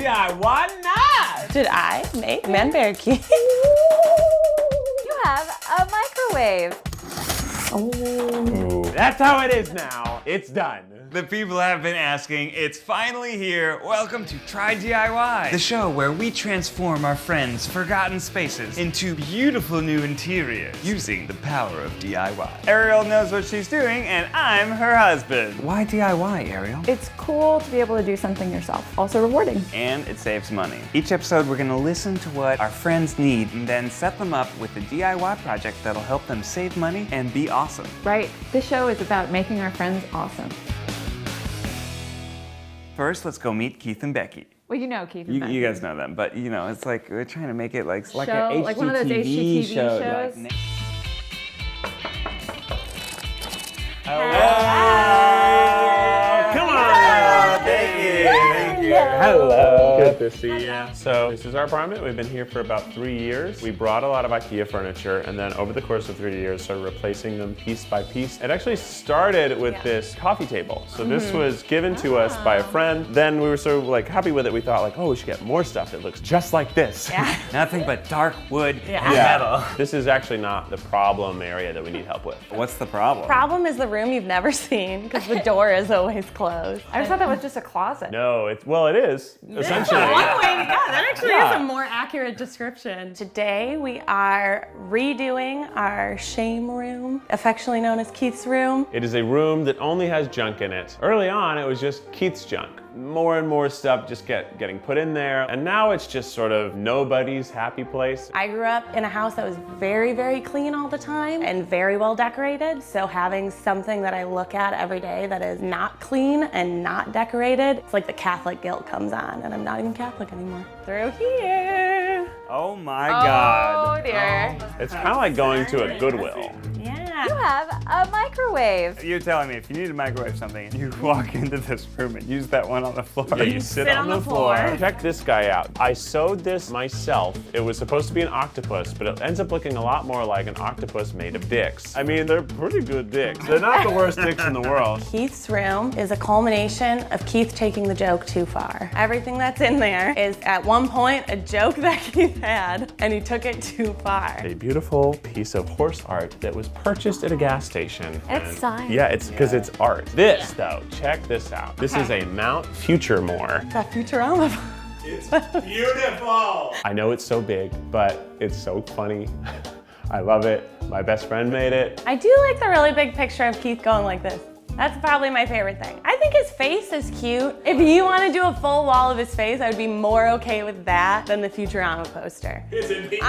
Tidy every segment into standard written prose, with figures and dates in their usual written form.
DIY not? Did I make Mandee? You have a microwave. Ooh, that's how it is now. It's done. The people have been asking, it's finally here. Welcome to Try DIY, the show where we transform our friends' forgotten spaces into beautiful new interiors using the power of DIY. Ariel knows what she's doing, and I'm her husband. Why DIY, Ariel? It's cool to be able to do something yourself. Also rewarding. And it saves money. Each episode, we're gonna listen to what our friends need and then set them up with a DIY project that'll help them save money and be awesome. Right. This show is about making our friends awesome. First, let's go meet Keith and Becky. Well, you know Keith and Becky. You guys know them, but you know, it's like we're trying to make it like Show, an HGTV like one of those HGTV shows. Like, Come on. Thank you. Hello. Good to see you. So this is our apartment. We've been here for about 3 years. We brought a lot of IKEA furniture, and then over the course of 3 years started replacing them piece by piece. It actually started with this coffee table. So this was given to us by a friend. Then we were so like happy with it, we thought like, oh, we should get more stuff that looks just like this. Yeah. Nothing but dark wood and Yeah. metal. This is actually not the problem area that we need help with. What's the problem? Problem is the room you've never seen because the door is always closed. I just thought that was just a closet. No, well, it is, essentially. One way to go. That actually is a more accurate description. Today we are redoing our shame room, affectionately known as Keith's room. It is a room that only has junk in it. Early on, it was just Keith's junk. More and more stuff just getting put in there, and now it's just sort of nobody's happy place. I grew up in a house that was very, very clean all the time and very well decorated. So having something that I look at every day that is not clean and not decorated, it's like the Catholic guilt comes on, and I'm not even Catholic anymore. Through here. Oh my God. Oh dear. It's kind of like going to a Goodwill. Yeah. You have a microwave. You're telling me if you need to microwave something, you walk into this room and use that one on the floor. Yeah, you sit on the floor. Check this guy out. I sewed this myself. It was supposed to be an octopus, but it ends up looking a lot more like an octopus made of dicks. I mean, they're pretty good dicks. They're not the worst dicks in the world. Keith's room is a culmination of Keith taking the joke too far. Everything that's in there is at one point a joke that Keith had, and he took it too far. A beautiful piece of horse art that was purchased at a gas station. It's signed. Yeah, it's because it's art. This, though, check this out. This is a Mount Futuremore. That Futurama. It's beautiful! I know it's so big, but it's so funny. I love it. My best friend made it. I do like the really big picture of Keith going like this. That's probably my favorite thing. I think his face is cute. If you want to do a full wall of his face, I would be more okay with that than the Futurama poster. See,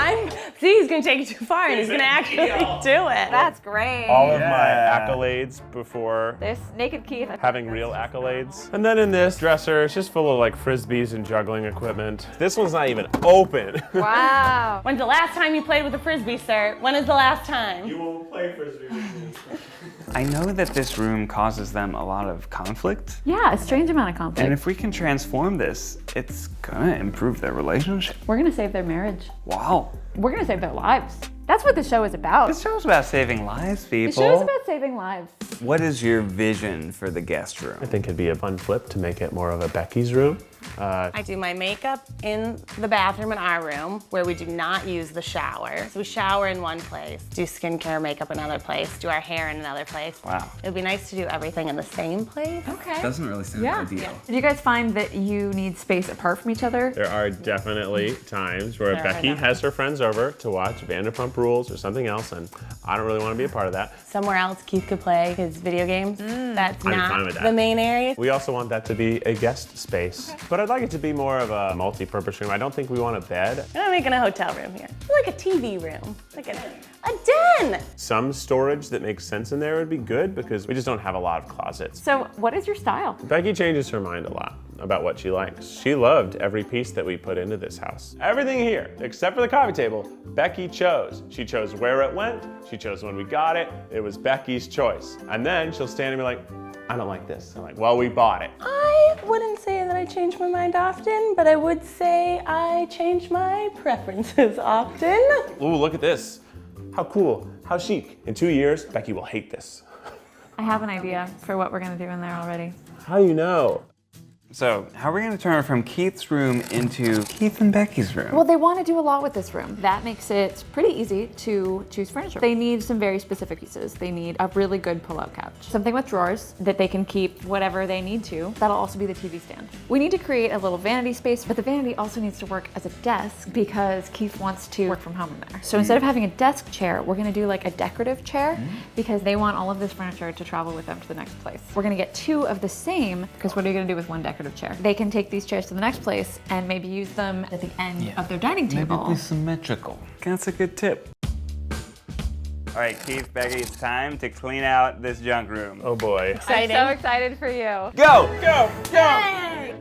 he's gonna take it too far and he's gonna actually do it. That's great. All of my accolades before This naked Keith. having real accolades. And then in this dresser, it's just full of like frisbees and juggling equipment. This one's not even open. Wow. When's the last time you played with a Frisbee, sir? When is the last time? You won't play frisbee with me. I know that this room causes them a lot of conflict. Yeah, a strange amount of conflict. And if we can transform this, it's gonna improve their relationship. We're gonna save their marriage. Wow. We're gonna save their lives. That's what the show is about. This show's about saving lives, people. The show is about saving lives. What is your vision for the guest room? I think it'd be a fun flip to make it more of a Becky's room. I do my makeup in the bathroom in our room where we do not use the shower. So we shower in one place, do skincare, makeup in another place, do our hair in another place. Wow. It would be nice to do everything in the same place. Okay. Doesn't really sound Yeah. ideal. Do you guys find that you need space apart from each other? There are definitely times where There are Becky definitely. has her friends over to watch Vanderpump Rules or something else, and I don't really want to be a part of that. Somewhere else Keith could play his video games. That's I'm not fine with that. the main area. We also want that to be a guest space, but I'd like it to be more of a multi-purpose room. I don't think we want a bed. We're not making a hotel room here. Like a TV room, like a den. Some storage that makes sense in there would be good because we just don't have a lot of closets. So what is your style? Becky changes her mind a lot about what she likes. She loved every piece that we put into this house. Everything here, except for the coffee table, Becky chose. She chose where it went, she chose when we got it. It was Becky's choice. And then she'll stand and be like, I don't like this. I'm like, well, we bought it. I wouldn't say that I change my mind often, but I would say I change my preferences often. Ooh, look at this. How cool, how chic. In 2 years, Becky will hate this. I have an idea for what we're gonna do in there already. How do you know? So, how are we gonna turn it from Keith's room into Keith and Becky's room? Well, they want to do a lot with this room. That makes it pretty easy to choose furniture. They need some very specific pieces. They need a really good pull-out couch. Something with drawers that they can keep whatever they need to. That'll also be the TV stand. We need to create a little vanity space, but the vanity also needs to work as a desk because Keith wants to work from home in there. So instead of having a desk chair, we're gonna do like a decorative chair because they want all of this furniture to travel with them to the next place. We're gonna get 2 of the same because what are you gonna do with 1 decorative chair? They can take these chairs to the next place and maybe use them at the end of their dining table. Maybe be symmetrical. That's a good tip. All right, Keith, Becky, it's time to clean out this junk room. Oh boy. Exciting. I'm so excited for you. Go! Go, go!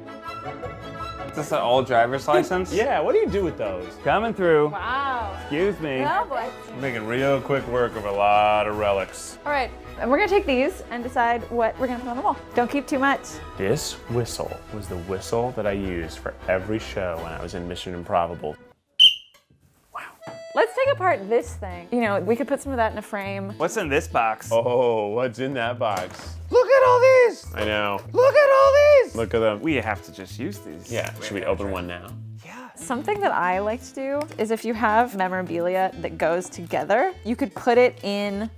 Is this an old driver's license? Yeah, what do you do with those? Coming through. Wow. Excuse me. Oh boy. Making real quick work of a lot of relics. All right, and we're gonna take these and decide what we're gonna put on the wall. Don't keep too much. This whistle was the whistle that I used for every show when I was in Mission Improbable. Let's take apart this thing. You know, we could put some of that in a frame. What's in this box? Oh, what's in that box? Look at all these! I know. Look at all these! Look at them. We have to just use these. Yeah, should we open one now? Yeah. Something that I like to do is if you have memorabilia that goes together, you could put it in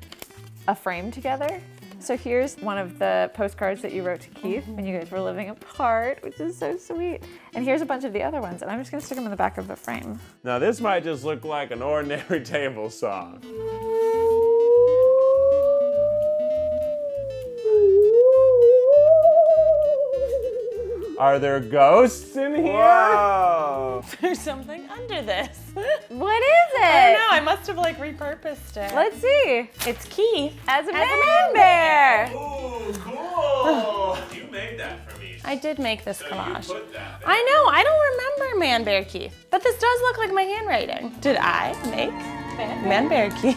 a frame together. So here's one of the postcards that you wrote to Keith when you guys were living apart, which is so sweet. And here's a bunch of the other ones, and I'm just gonna stick them in the back of the frame. Now this might just look like an ordinary table saw. Are there ghosts in here? Whoa! There's something under this. What is it? I don't know, I must have like repurposed it. Let's see. It's Keith As a man bear. Ooh, cool! You made that for me. I did make this collage. Put that there. I know, I don't remember Man Bear Keith, but this does look like my handwriting. Did I make Man Bear Keith?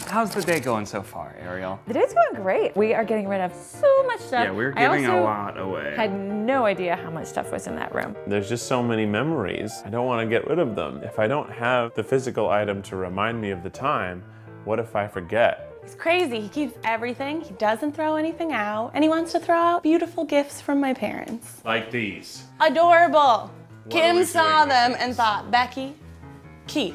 How's the day going so far, Ariel? The day's going great. We are getting rid of so much stuff. Yeah, we're I giving a also lot away. had no idea how much stuff was in that room. There's just so many memories. I don't want to get rid of them. If I don't have the physical item to remind me of the time, what if I forget? He's crazy, he keeps everything, he doesn't throw anything out, and he wants to throw out beautiful gifts from my parents. Like these. Adorable. are Kim we saw doing with them these? and thought, Becky, Keith,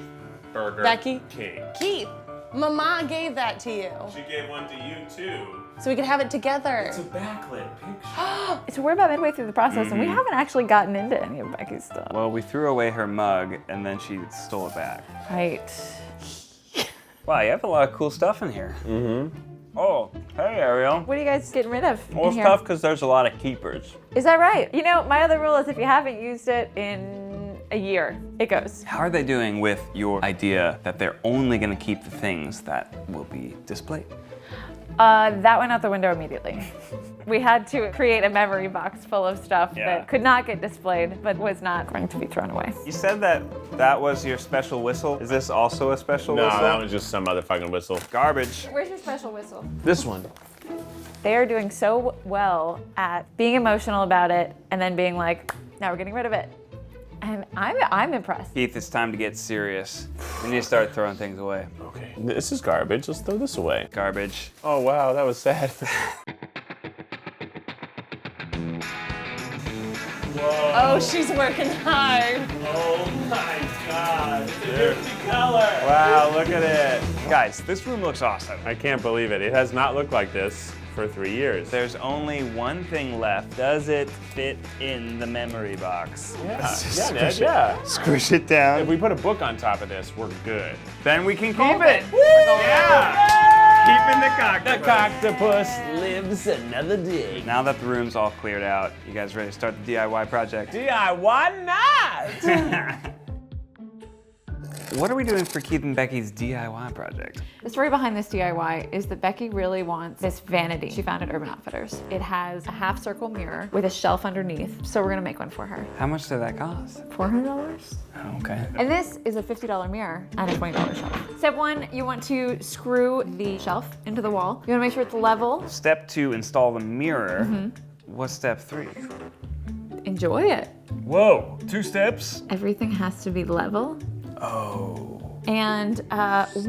Burger Becky. King. Keith, Mama gave that to you. She gave one to you too. So we could have it together. a backlit picture. So we're about midway through the process and we haven't actually gotten into any of Becky's stuff. Well, we threw away her mug and then she stole it back. Right. Wow, you have a lot of cool stuff in here. Mm-hmm. Oh, hey, Ariel. What are you guys getting rid of Well, in it's here? tough because there's a lot of keepers. Is that right? You know, my other rule is if you haven't used it in a year, it goes. How are they doing with your idea that they're only going to keep the things that will be displayed? That went out the window immediately. We had to create a memory box full of stuff Yeah. that could not get displayed, but was not going to be thrown away. You said that that was your special whistle. Is this also a special No, whistle? that was just some motherfucking whistle. Garbage. Where's your special whistle? This one. They are doing so well at being emotional about it and then being like, now we're getting rid of it. And I'm impressed. Keith, it's time to get serious. We need to start throwing things away. Okay. This is garbage. Let's throw this away. Garbage. Oh wow, that was sad. Whoa. Oh, she's working hard. Oh my god. It's a different color. Wow, look at it. Guys, this room looks awesome. I can't believe it. It has not looked like this for 3 years. There's only one thing left. Does it fit in the memory box? Let's just Yeah, Ned, squish it. yeah. Squish it down. If we put a book on top of this, we're good. Then we can keep it. Yeah. Keeping the The octopus lives another day. Now that the room's all cleared out, you guys ready to start the DIY project? DIY not? What are we doing for Keith and Becky's DIY project? The story behind this DIY is that Becky really wants this vanity she found at Urban Outfitters. It has a half circle mirror with a shelf underneath, so we're gonna make one for her. How much did that cost? $400? Oh, okay. And this is a $50 mirror and a $20 shelf. Step one, you want to screw the shelf into the wall. You wanna make sure it's level. Step 2, install the mirror. What's step 3? Enjoy it. Whoa, 2 steps? Everything has to be level. Oh. And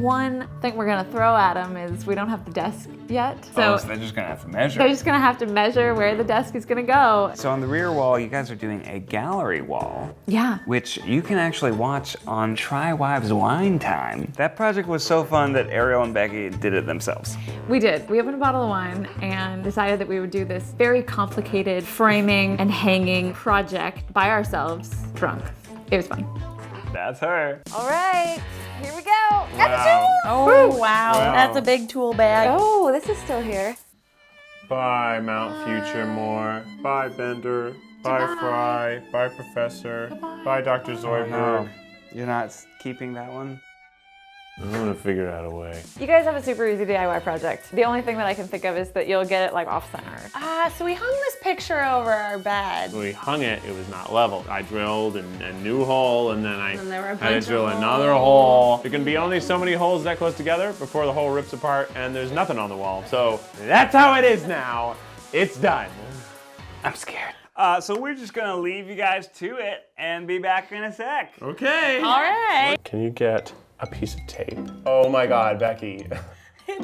one thing we're gonna throw at them is we don't have the desk yet. So they're just gonna have to measure. they're just gonna have to measure where the desk is gonna go. So on the rear wall, you guys are doing a gallery wall. Yeah. Which you can actually watch on Try Wives Wine Time. That project was so fun that Ariel and Becky did it themselves. We did. We opened a bottle of wine and decided that we would do this very complicated framing and hanging project by ourselves, drunk. It was fun. That's her. All right, here we go. Wow. Oh, wow. That's a big tool bag. Oh, this is still here. Bye, Mount Futuremore. Bye, Bender. Bye, Fry. Bye, Professor. Bye, Dr. Zoidberg. You're not keeping that one? I'm gonna figure out a way. You guys have a super easy DIY project. The only thing that I can think of is that you'll get it like off center. So we hung this picture over our bed. When we hung it, it was not level. I drilled a new hole, and then I there were a had to bunch drill of another hole. There can be only so many holes that close together before the hole rips apart, and there's nothing on the wall. So that's how it is now. It's done. I'm scared. So we're just gonna leave you guys to it and be back in a sec. Okay. All right. Can you get a piece of tape? Oh my God, Becky.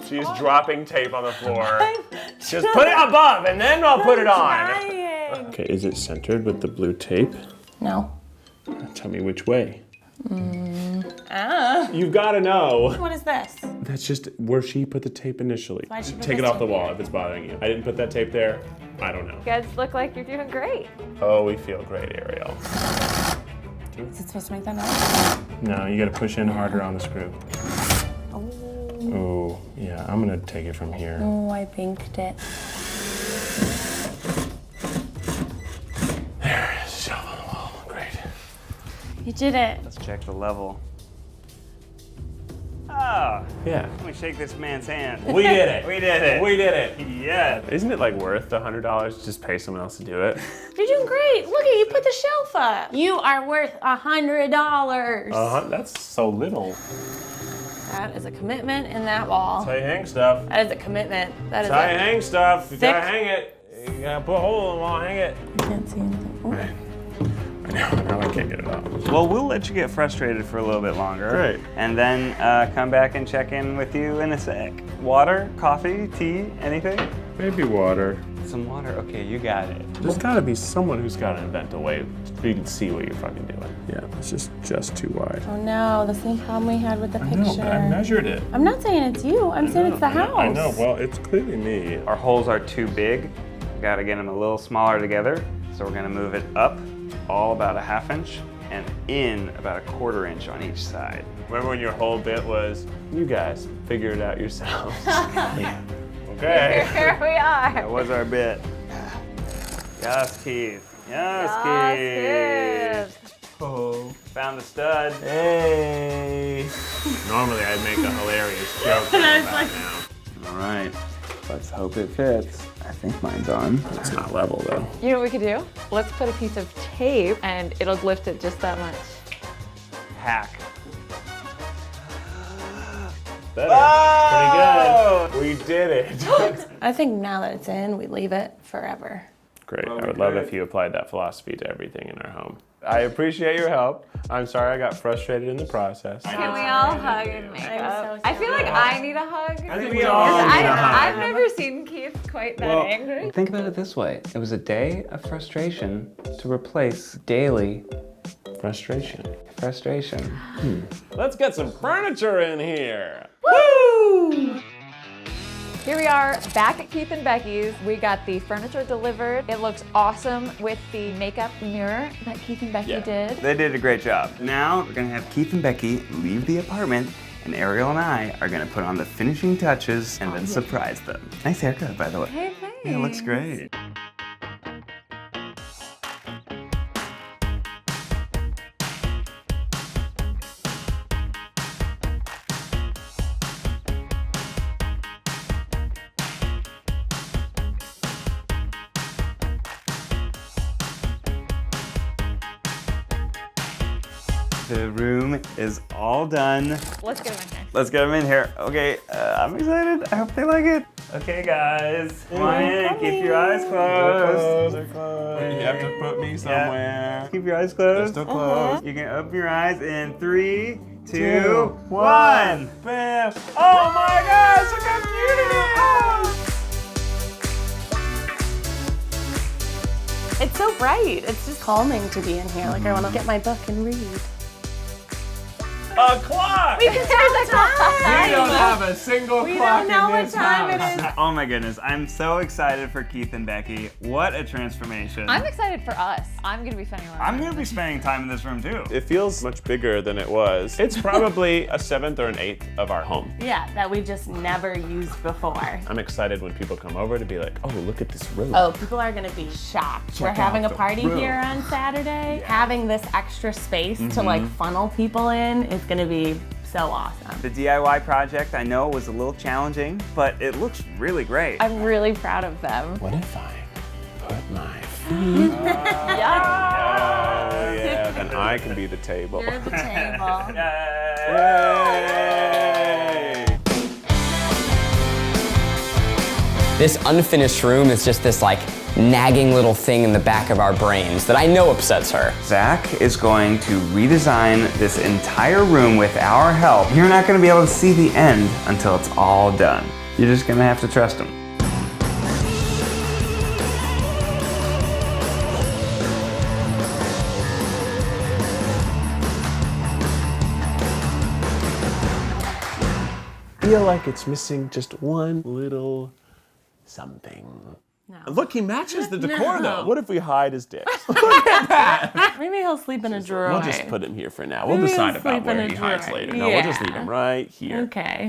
She's dropping tape on the floor. Just put it above, and then I'll put it on. Trying. Okay, is it centered with the blue tape? No. Tell me which way. You've got to know. What is this? That's just where she put the tape initially. Why'd she put Take it this off the tape wall if it's bothering you. I didn't put that tape there. I don't know. You guys look like you're doing great. Oh, we feel great, Ariel. Is it supposed to make that noise? No, you got to push in harder on the screw. Oh. Oh, yeah, I'm going to take it from here. Oh, I pinked it. There it is, shelf on the wall. Great. You did it. Let's check the level. Oh, Yeah. let me shake this man's hand. We did it. We did it. We did it. Yeah. Isn't it like worth the $100 to just pay someone else to do it? You're doing great. Look at you put the shelf up. You are worth $100. That's so little. That is a commitment in that wall. That's how you hang stuff. That is a commitment. That is That's how you a... hang stuff. You gotta Thick. hang it. You gotta put a hole in the wall, hang it. I can't see anything. Oh. Now I can't get it off. Well, we'll let you get frustrated for a little bit longer. Great. And then come back and check in with you in a sec. Water, coffee, tea, anything? Maybe water. Some water? Okay, you got it. There's gotta be someone who's gotta invent a way so you can see what you're fucking doing. Yeah, it's just too wide. Oh no, the same problem we had with the I picture. know, but I measured it. I'm not saying it's you. I'm saying it's the house. I know, well, it's clearly me. Our holes are too big. We gotta get them a little smaller together. So we're gonna move it up all about a ½ inch and in about a ¼ inch on each side. Remember when your whole bit was, you guys figure it out yourselves. Yeah. Okay. Here we are. That was our bit. Yes, Keith. Yes, Keith. Oh, found the stud. Hey. Normally I'd make a hilarious joke about now. All right, let's hope it fits. I think mine's on. It's not level though. You know what we could do? Let's put a piece of tape and it'll lift it just that much. Hack. Better. Oh! Pretty good. We did it. I think now that it's in, we leave it forever. Great. Well, I we would love did. if you applied that philosophy to everything in our home. I appreciate your help. I'm sorry I got frustrated in the process. Can we all hug and make I'm up? so I feel like I need a hug. I think we all need a hug. I've never seen Keith quite that angry. Think about it this way. It was a day of frustration to replace daily Frustration. frustration. Let's get some furniture in here. Woo! Here we are back at Keith and Becky's. We got the furniture delivered. It looks awesome with the makeup mirror that Keith and Becky Yeah. did. They did a great job. Now we're gonna have Keith and Becky leave the apartment, and Ariel and I are gonna put on the finishing touches and then surprise them. Nice haircut, by the way. Hey, thanks. Yeah, it looks great. The room is all done. Let's get him in here. Let's get them in here. Okay, I'm excited. I hope they like it. Okay, guys, come on in. Keep your eyes closed. They're closed. You have to put me somewhere. Keep your eyes They're closed. still closed. You can open your eyes in 3, 2, 1. Bam! Oh my gosh, look how cute it is! It's so bright. It's just calming to be in here. Like I want to get my book and read. A clock! We can tell the time. We don't have a single We clock don't know in what this time house. it is. Oh my goodness, I'm so excited for Keith and Becky. What a transformation. I'm excited for us. I'm gonna be spending a lot of I'm time. gonna be spending time in this room too. It feels much bigger than it was. It's probably a 7th or an 8th of our home. Yeah, that we just never used before. I'm excited when people come over to be like, oh, look at this room. Oh, people are gonna be shocked. We're having a the party room. here on Saturday. Having this extra space to like funnel people in is gonna be so awesome. The DIY project, I know, was a little challenging, but it looks really great. I'm really proud of them. What if I put my feet? Yeah. Oh, yeah, then I can be the table. You're the table. Yay! This unfinished room is just this like nagging little thing in the back of our brains that I know upsets her. Zach is going to redesign this entire room with our help. You're not gonna be able to see the end until it's all done. You're just gonna have to trust him. I feel like it's missing just one little something. No. Look, he matches the decor No. though. What if we hide his dick? Maybe he'll sleep in a drawer. We'll just put him here for now. We'll Maybe decide he'll about sleep in where a he hides drawer. later. No, we'll just leave Yeah. him right here. Okay.